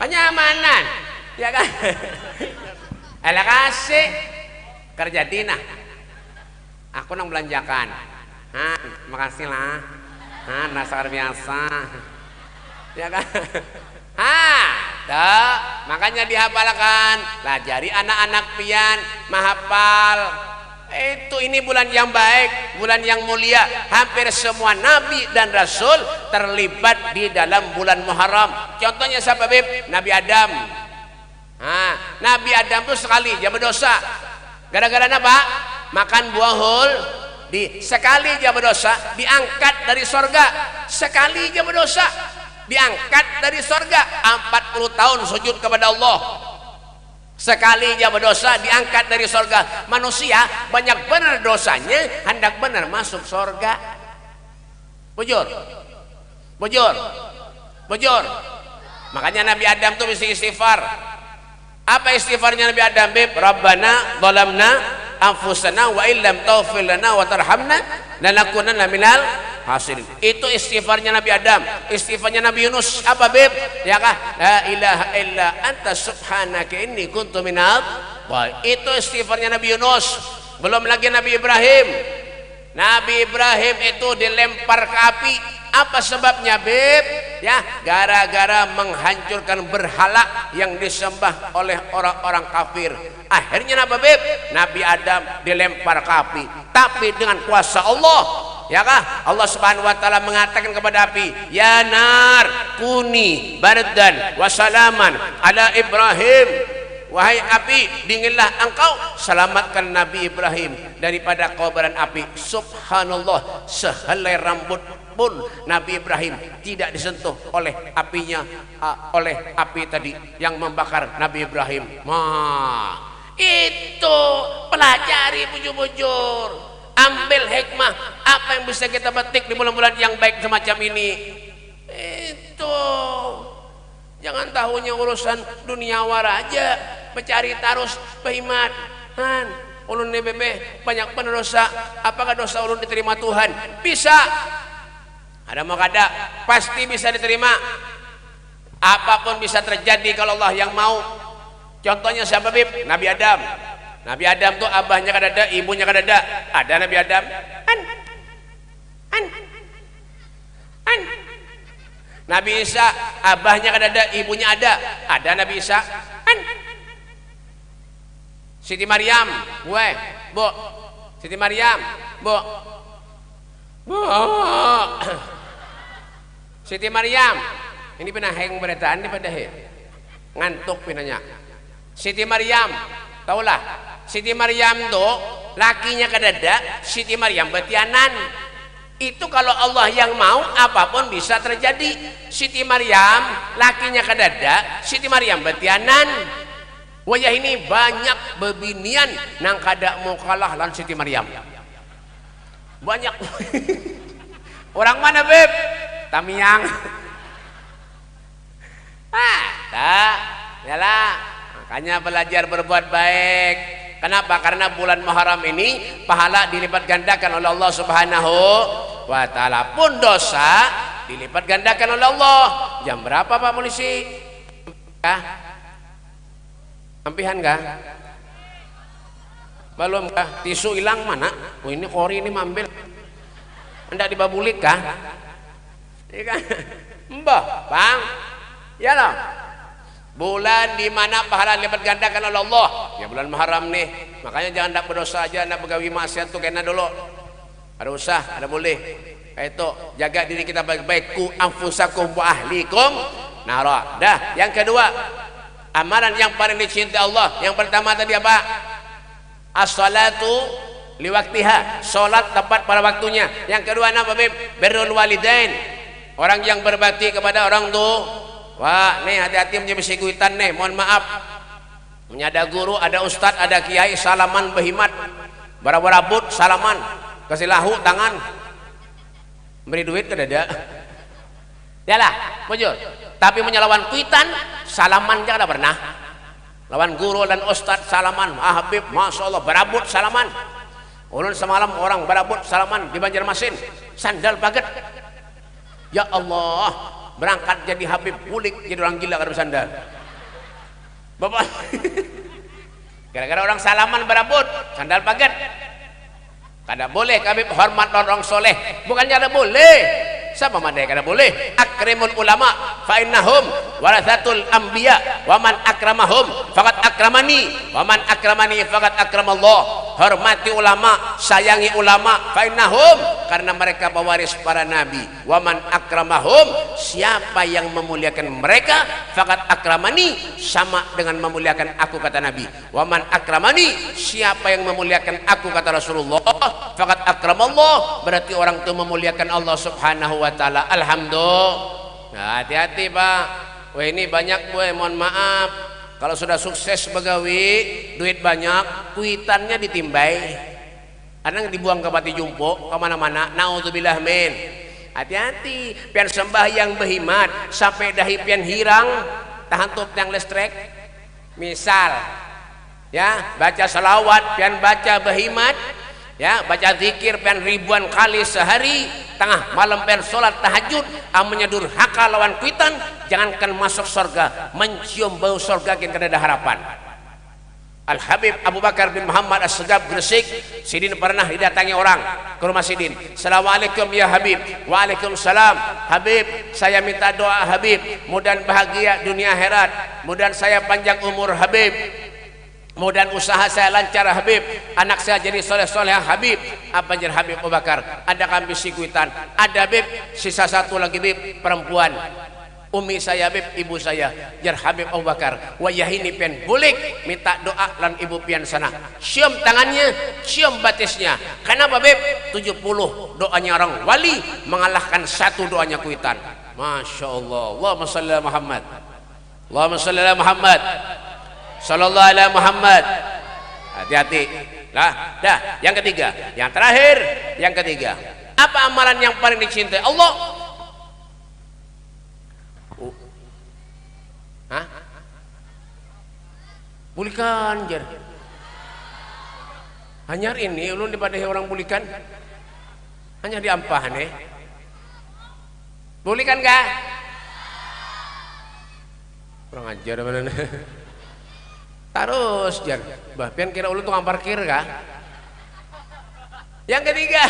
Kenyamanan. Ya kan? Elah kasih kerja Dina. Aku nang belanjakan. Makasih lah. Dasar biasa. Ya kan? Makanya dihafalkan. Pelajari anak-anak pian menghafal. Ini bulan yang baik, bulan yang mulia. Hampir semua nabi dan rasul terlibat di dalam bulan Muharram. Contohnya siapa, Beb? Nabi Adam. Nabi Adam tuh sekali dia berdosa. Gara-gara apa? Makan buah hul. Sekali dia berdosa, diangkat dari sorga. Sekali dia berdosa, diangkat dari sorga. 40 tahun sujud kepada Allah. Sekali dia berdosa, diangkat dari sorga. Manusia banyak benar dosanya, hendak benar masuk sorga. Bujur. Makanya Nabi Adam tuh mesti istighfar. Apa istighfarnya Nabi Adam, Beb? Rabbana zalamna anfusana wa illam taghfir lana wa tarhamna lanakunanna minal hasirin. Itu istighfarnya Nabi Adam. Istighfarnya Nabi Yunus apa, Beb? Ya kah? La ilaha illa anta subhanaka inni kuntu minal. Wah, itu istighfarnya Nabi Yunus. Belum lagi Nabi Ibrahim. Nabi Ibrahim itu dilempar ke api. Apa sebabnya, Beb? Ya, gara-gara menghancurkan berhala yang disembah oleh orang-orang kafir. Akhirnya apa, Beb? Nabi Adam dilempar ke api, tapi dengan kuasa Allah. Ya kah? Allah Subhanahu wa taala mengatakan kepada api, "Ya nar, kuni bardan wa salaman ala Ibrahim." Wahai api, dinginlah engkau, selamatkan Nabi Ibrahim daripada kobaran api. Subhanallah, sehelai rambut pun Nabi Ibrahim tidak disentuh oleh apinya, oleh api tadi yang membakar Nabi Ibrahim. Itu pelajari bujur-bujur, ambil hikmah apa yang bisa kita petik di bulan-bulan yang baik semacam ini. Itu jangan tahunya urusan dunia aja, mencari tarus behimat. Ulun bebe banyak pendosa, apakah dosa ulun diterima Tuhan? Bisa. Ada mau kada, pasti bisa diterima. Apapun bisa terjadi kalau Allah yang mau. Contohnya siapa, Bib? Nabi Adam. Nabi Adam tuh abahnya kada ada, ibunya kada ada. Ada Nabi Adam. Nabi Isa, abahnya kada ada, ibunya ada. Ada Nabi Isa. Siti Maryam, Bu. Siti Maryam, Bu. Siti Maryam, ini pernah heng beritaan di pada ngantuk pinanya. Siti Maryam, taulah. Siti Maryam tuh lakinya kada ada, Siti Maryam betianan. Itu kalau Allah yang mau, apapun bisa terjadi. Siti Maryam lakinya kada ada, Siti Maryam betianan. Wajah ini banyak bebinian nang kada mau kalah lan Siti Maryam. Banyak. Orang mana, Beb? Tamiang. Yalah. Makanya belajar berbuat baik. Kenapa? Karena bulan Muharram ini pahala dilipat gandakan oleh Allah Subhanahu wa taala. Pun dosa dilipat gandakan oleh Allah. Jam berapa, Pak Polisi? Sampihan kah? Belum kah? Tisu hilang mana? Oh, ini kori ini mambil. Hendak dibabulik kah? Iya kan? Mbah, Bang. Ya lah. Bulan di mana pahala lipat gandakan oleh Allah. Ya bulan Muharram nih. Makanya jangan nak berdosa aja, nak begawi maksiat tuh kena dulu. Ada usah, ada boleh. Kayak itu, jaga diri kita baik-baik. Ku anfusakum wa ahlikum nara. Dah, yang kedua, amalan yang paling dicintai Allah. Yang pertama tadi apa? As-salatu liwaktiha, salat tepat pada waktunya. Yang kedua apa, Beb? Birrul walidain, orang yang berbakti kepada orang tua. Wah, nih hati-hati menjadi sekuitan nih, mohon maaf. Ada guru, ada ustad, ada kiai, salaman behimat, barabut salaman, kasih lahu tangan, beri duit kada ada. Yalah, bujur. Tapi menyelawan kuitan, salaman jangan pernah. Lawan guru dan ustad salaman, Habib, masya Allah, barabut salaman. Ulun semalam orang barabut salaman di Banjarmasin, sandal paget. Ya Allah, berangkat jadi Habib pulik, jadi orang gila kada bersandal. Bapak, gara-gara orang salaman barabut, sandal paget. Kada boleh Habib hormat orang soleh, bukannya ada boleh. Siapa mandai kada boleh? Akrimul ulama fa innahum warathatul anbiya wa man akramahum faqad akramani wa man akramani faqad akramallah. Hormati ulama, sayangi ulama, fa innahum, karena mereka pewaris para nabi. Wa man akramahum, siapa yang memuliakan mereka, faqad akramani, sama dengan memuliakan aku kata Nabi. Wa man akramani, siapa yang memuliakan aku kata Rasulullah, faqad akramallah, berarti orang itu memuliakan Allah Subhanahu wa taala. Alhamdulillah. Nah, hati-hati, Pak. Wah, ini banyak gue, mohon maaf. Kalau sudah sukses begawi, duit banyak, kuitannya ditimbai. Ada yang dibuang ke pati jumpo, kemana-mana. Naudzubillah min. Hati-hati, pian sembahyang behimat, sampai dahi pian hirang, tahan tup yang listrik. Misal, ya, baca salawat, pian baca behimat, ya, baca zikir pian ribuan kali sehari, tengah malam pian sholat tahajud, amanya durhaka lawan kuitan, jangankan masuk surga, mencium bau surga yang kada ada harapan. Al-Habib Abu Bakar bin Muhammad As-Segaf Gresik. Sidin pernah didatangi orang ke rumah Sidin. Assalamualaikum ya Habib. Waalaikumsalam. Habib, saya minta doa Habib, mudah bahagia dunia akhirat, mudah saya panjang umur Habib, mudah usaha saya lancar Habib, anak saya jadi soleh-soleh Habib. Apa jadi Habib Abu Bakar? Ada kambing kuitan? Ada Habib. Sisa satu lagi Habib, perempuan. Umi saya Habib, ibu saya jar Habib Abu Bakar. Wayah ini pian bulik minta doa lan ibu pian sana. Cium tangannya, cium batisnya. Kenapa Habib? 70 doanya orang wali mengalahkan satu doanya kuitan. Masya Allah. Allahumma salli ala Muhammad. Allahumma salli ala Muhammad. Sallallahu alaihi Muhammad. Hati-hati. Lah, dah. Yang ketiga, yang terakhir, yang ketiga. Apa amalan yang paling dicintai Allah? Hah? Bulikan jar. Hanyar ini ulun dipadahi orang bulikan. Hanya diampah nih. Bulikan kah? Kurang ajar mana? Terus jar. Bah, pian kira ulun tukang parkir kah? Yang ketiga,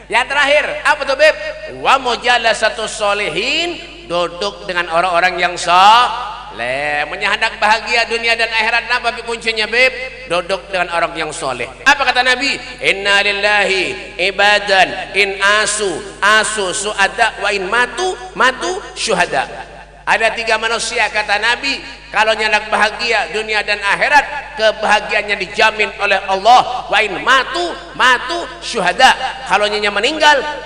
yang terakhir, apa tuh Beb? Wa mujalasatu sholihin, duduk dengan orang-orang yang soleh. Menyendak bahagia dunia dan akhirat. Apa kuncinya Beb? Duduk dengan orang yang soleh. Apa kata Nabi? Inna lillahi ibadan in asu suada wa in matu syuhada. Ada 3 manusia kata Nabi, kalau nyendak bahagia dunia dan akhirat, kebahagiaannya dijamin oleh Allah. Wa in matu syuhada. Kalau nyenyak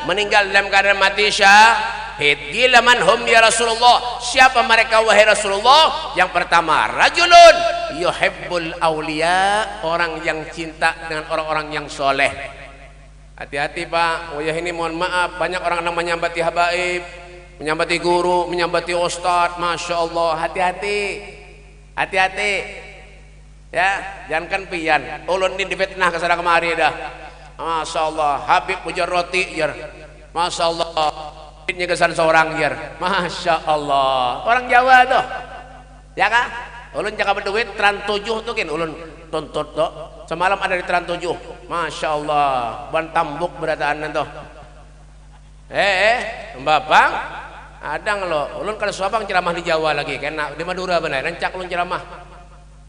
meninggal dalam keadaan mati syahid. Gila man hum ya Rasulullah. Siapa mereka wahai Rasulullah? Yang pertama, rajulun yuhibbul awliya, orang yang cinta dengan orang-orang yang soleh. Hati-hati Pak. Oh ya ini mohon maaf, banyak orang namanya menyambati habaib, menyambati guru, menyambati ustadz. Masya Allah, hati-hati, hati-hati ya, jangankan pian ulun ini difitnah kesana kemari dah. Masya Allah, Habib ujar roti jar. Masya Allah, ini kesan seorang jar. Masya Allah, orang Jawa tuh ya kah? Ulun cakap berduit Trans 7 tuh kan ulun tuntut tuh semalam ada di Trans 7. Masya Allah, ban tambuk berataan tuh. Bapang adang lo, ulun kada suabang ceramah di Jawa lagi, kena di Madura benar, rencak ulun ceramah,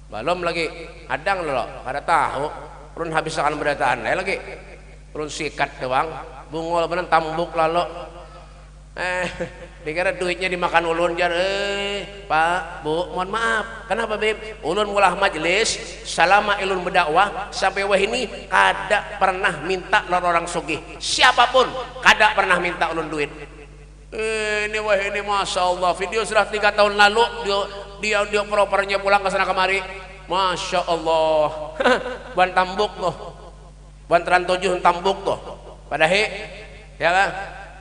belum lagi, adang lo, kada tahu, ulun habis akan berataan, lagi, ulun sikat doang, bungol benar tambuk lalu, dikira duitnya dimakan ulun jar, Pak, Bu, mohon maaf, kenapa Beb? Ulun mulah majlis, selama ulun berdakwah sampai wah ini kada pernah minta orang sugih, siapapun kada pernah minta ulun duit. Ini wah ini Masya Allah, video sudah 3 tahun lalu dia propernya pulang ke sana kemari. Masya Allah. Ban tambuk tuh, ban Trans 7 tambuk tuh padahi ya kan,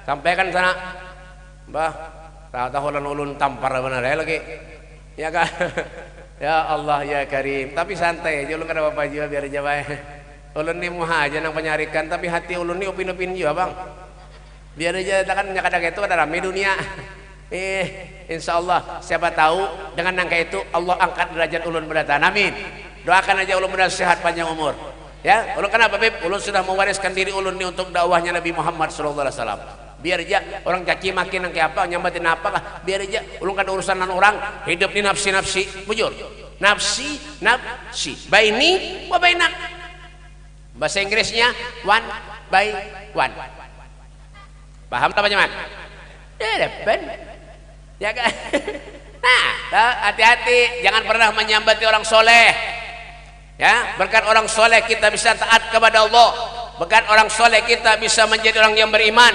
sampaikan sana Mbah, tahu ulun tampar benar ya lagi ya kan. Ya Allah ya Karim, tapi santai aja ulun kada apa-apa juga biar aja bae. Ulun ini muhaja nang penyarikan, tapi hati ulun ini upin-upin juga Bang, biar aja kan kadang itu ada rame dunia. Insya Allah siapa tahu dengan nangka itu Allah angkat derajat ulun berdatan. Amin. Doakan aja ulun mudah sehat panjang umur. Ya, ulun kenapa Beb? Ulun sudah mewariskan diri ulun ini untuk dakwahnya Nabi Muhammad SAW. Biar aja orang caci maki nangka apa, nyambatin apa lah. Biar aja ulun kan urusan orang, hidup ini nafsi, bujur. Nafsi. Baini wa bainak. Bahasa Inggrisnya one by one. Paham tak Pak? Depan. Ya kan? Nah, hati-hati, jangan pernah menyambati orang soleh. Ya, berkat orang soleh kita bisa taat kepada Allah. Berkat orang soleh kita bisa menjadi orang yang beriman.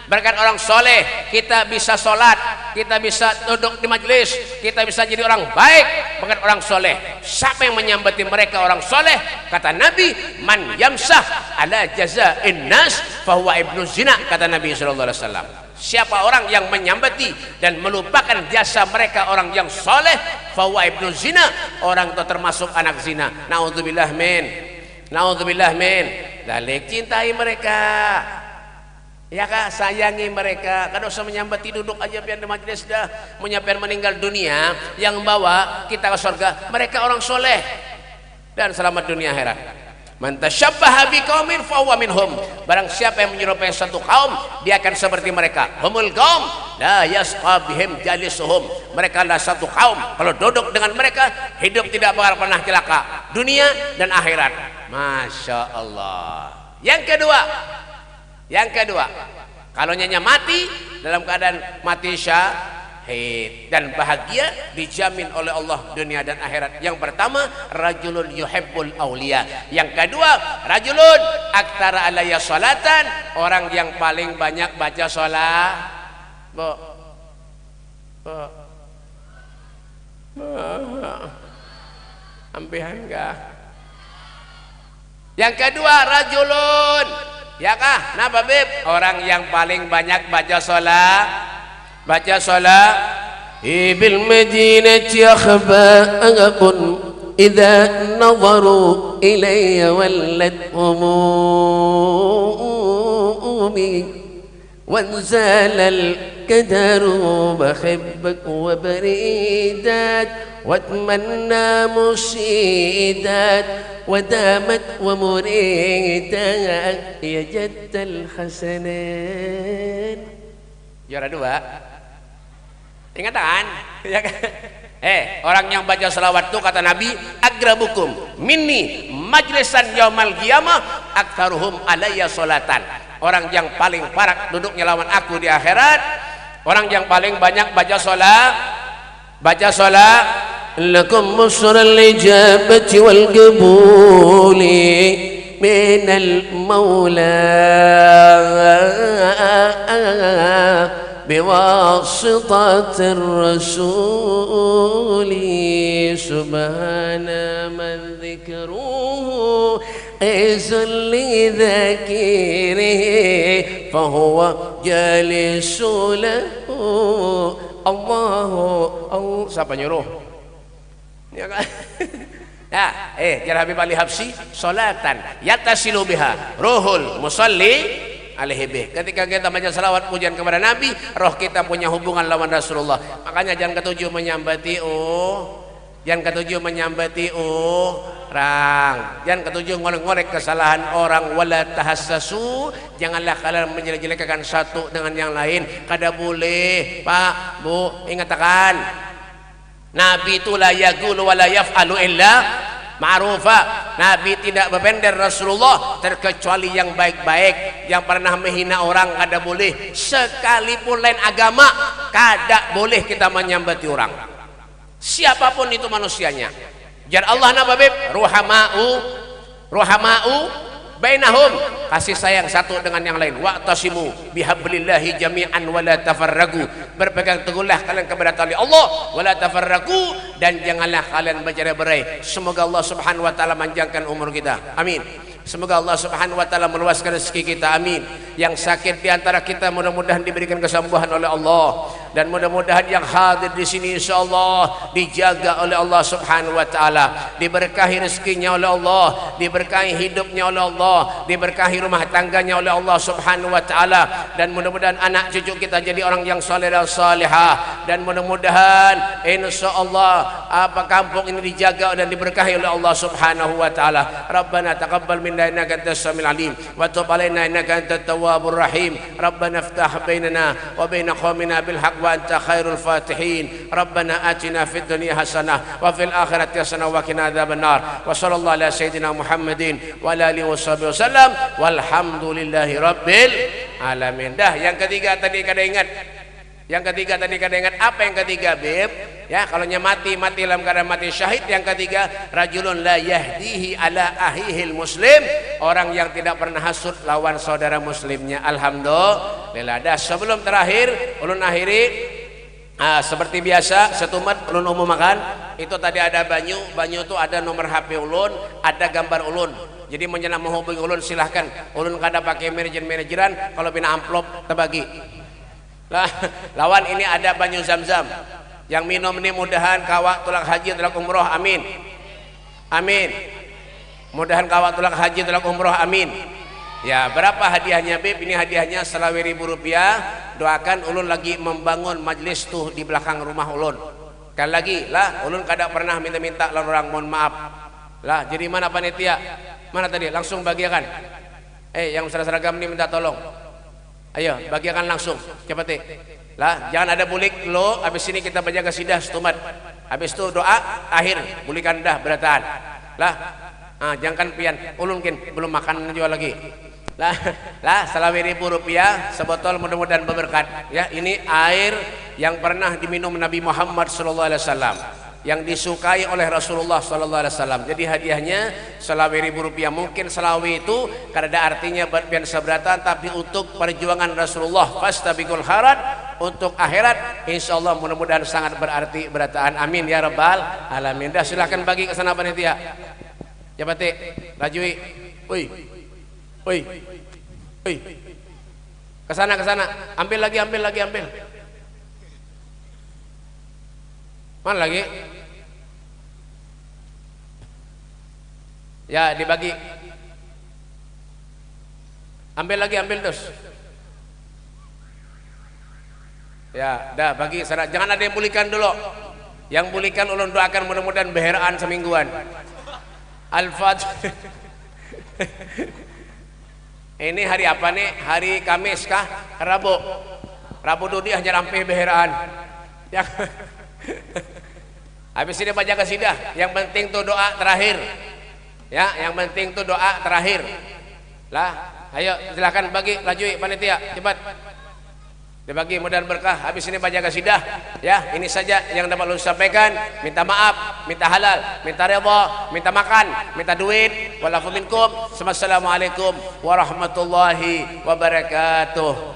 Berkat orang soleh kita bisa sholat, kita bisa duduk di majelis, kita bisa jadi orang baik. Berkat orang soleh. Siapa yang menyambati mereka orang soleh? Kata Nabi, man yamsah ala jaza'in nas fahuwa ibnu zina. Kata Nabi SAW. Siapa orang yang menyambati dan melupakan jasa mereka orang yang soleh, fahuwa ibnu zina, orang itu termasuk anak zina. Naudzubillah min, naudzubillah min. Dalik cintai mereka, ya kak, sayangi mereka. Kada usah menyambati, duduk aja biar di majelis dah. Menyampaikan meninggal dunia, yang bawa kita ke surga mereka orang soleh. dan selamat dunia akhirat. Man tasyabbaha biqaumin fahuwa minhum. Barang siapa yang menyerupai satu kaum, dia akan seperti mereka. Humul qaum la yasqa bihim jalisuhum. Mereka adalah satu kaum, kalau duduk dengan mereka hidup tidak bakal pernah celaka dunia dan akhirat. Masya Allah. Yang kedua, kalau nyanyi mati dalam keadaan mati syahid dan bahagia dijamin oleh Allah dunia dan akhirat. Yang pertama, rajulun yuhibbul auliya. Yang kedua, rajulun aktsara alayya salatan, orang yang paling banyak baca salat. Ampihan enggak? Yang kedua, rajulun, ya kah? Napa bib? Orang yang paling banyak baca salat. Baca salat. Bil madinati akhba'un idza nazaru ilayya wallat umumi وانزال الكدر بحبك وبريدات واتمنى مشيدات ودامت ومريدات يا جد الحسنين. Juara 2 ingatan ya kan? Orang yang baca selawat itu kata Nabi, agrabukum minni majlisan yaumal qiyamah aktsaruhum alayya salatan. Orang yang paling parah duduknya lawan aku di akhirat, orang yang paling banyak baca salat. Lakum musral ijabati wal qabuli minal maula biwasitatir rasuli subhana man dzikruhu izul lidhakirihi fahuwa jalisu lahu Allahu. Siapa nyuruh? Ya kan? Jar Habib Ali Habsyi, salatan yatasilu biha ruhul musalli alaihi bih. Ketika kita baca salawat pujian kepada Nabi, roh kita punya hubungan lawan Rasulullah. Makanya jangan ketujuh menyambati jangan ketujuh menyambati orang, jangan ketujuh ngorek-ngorek kesalahan orang. Wala tahassasu, janganlah kalian menjelek-jelekkan satu dengan yang lain. Kada boleh Pak Bu, ingatkan Nabi itu la yaqulu wa la yaf'alu illa ma'rufa. Nabi tidak berbender Rasulullah terkecuali yang baik-baik, yang pernah menghina orang kada boleh. Sekalipun lain agama kada boleh kita menyambati orang, siapapun itu manusianya. Jar Allah nababib ruhama'u bainahum, kasih sayang satu dengan yang lain. Wa'tasimu bihablillahi jami'an wala tafarragu, berpegang teguhlah kalian kepada tali Allah, wala tafarragu, dan janganlah kalian bercerai-berai. Semoga Allah Subhanahu wa taala panjangkan umur kita, amin. Semoga Allah Subhanahu wa taala meluaskan rezeki kita, amin. Yang sakit di antara kita mudah-mudahan diberikan kesembuhan oleh Allah, dan mudah-mudahan yang hadir di sini insyaallah dijaga oleh Allah Subhanahu wa taala, diberkahi rezekinya oleh Allah, diberkahi hidupnya oleh Allah, diberkahi rumah tangganya oleh Allah Subhanahu wa taala, dan mudah-mudahan anak cucu kita jadi orang yang saleh dan salihah, dan mudah-mudahan insyaallah kampung ini dijaga dan diberkahi oleh Allah Subhanahu wa taala. Rabbana taqabbal minna innaka antas samiul alim wa tub alaina innaka antat tawwabur rahim. Rabbana iftah bainana wa bain qaumina bil haqq wa anta khairul fatihin. Rabbana atina fid dunya hasanah wa fil akhirati hasanah wa qina adzabannar. Wa sallallahu ala sayyidina Muhammadin wa ala alihi wasallam walhamdulillahi rabbil alamin. Dah yang ketiga tadi kada ingat. Yang ketiga tadi kada ingat. Apa yang ketiga beb? Ya, kalau mati dalam keadaan mati syahid. Yang ketiga, rajulun la yahdihi ala ahihil muslim, orang yang tidak pernah hasud lawan saudara muslimnya. Alhamdulillah. Dah sebelum terakhir ulun akhiri seperti biasa setumat ulun umum makan. Itu tadi ada banyu itu ada nomor HP ulun, ada gambar ulun. Jadi menyenang menghubungi ulun silahkan. Ulun kada pakai manajeran, kalau pina amplop terbagi. Lawan ini ada banyu zam-zam. Yang minum ini mudahan kawak tulak haji tulak umroh, amin. Amin. Mudahan kawak tulak haji tulak umroh, amin. Ya, berapa hadiahnya Bib? Ini hadiahnya Rp10.000. Doakan ulun lagi membangun majlis tuh di belakang rumah ulun. Kan lagi lah ulun kada pernah minta-minta lawan orang, mohon maaf. Lah, jadi mana panitia? Mana tadi? Langsung bagikan. Yang seragam ini minta tolong. Ayo, bagikan langsung. Cepat lah, jangan ada bulik lo. Habis ini kita baca kasidah stumat. Habis itu doa akhir, bulikan dah berataan. Lah, jangan pian ulunkin belum makan juga lagi. Lah, Rp1.000 sebotol, mudah-mudahan berberkat. Ya, ini air yang pernah diminum Nabi Muhammad SAW, yang disukai oleh Rasulullah SAW. Jadi hadiahnya Rp1.000. Mungkin selawi itu karena artinya biar seberatan, tapi untuk perjuangan Rasulullah fastabiqul khairat, untuk akhirat insyaallah mudah-mudahan sangat berarti berataan. Amin ya rabbal alamin. Dah, silakan bagi ke sana panitia. Cepat rajui. Woi. Ke sana. Ambil lagi. Mana lagi? Ya, dibagi. Ambil terus. Ya, dah bagi sana. Jangan ada yang bulikan dulu. Yang bulikan ulun doakan mudah-mudahan beheraan semingguan. Al-Fatihah. Ini hari apa nih? Hari Kamis kah? Rabu. Rabu dudi hanya rampai beheraan. Ya. Habis ini baca kasidah. Yang penting tuh doa terakhir. Ya, yang penting tuh doa terakhir. Lah, ayo silakan bagi, lajui panitia, cepat. Dibagi mudah berkah. Habis ini baca kasidah. Ya, ini saja yang dapat lu sampaikan. Minta maaf, minta halal, minta redha, minta makan, minta duit. Walafu minkum. Wassalamualaikum warahmatullahi wabarakatuh.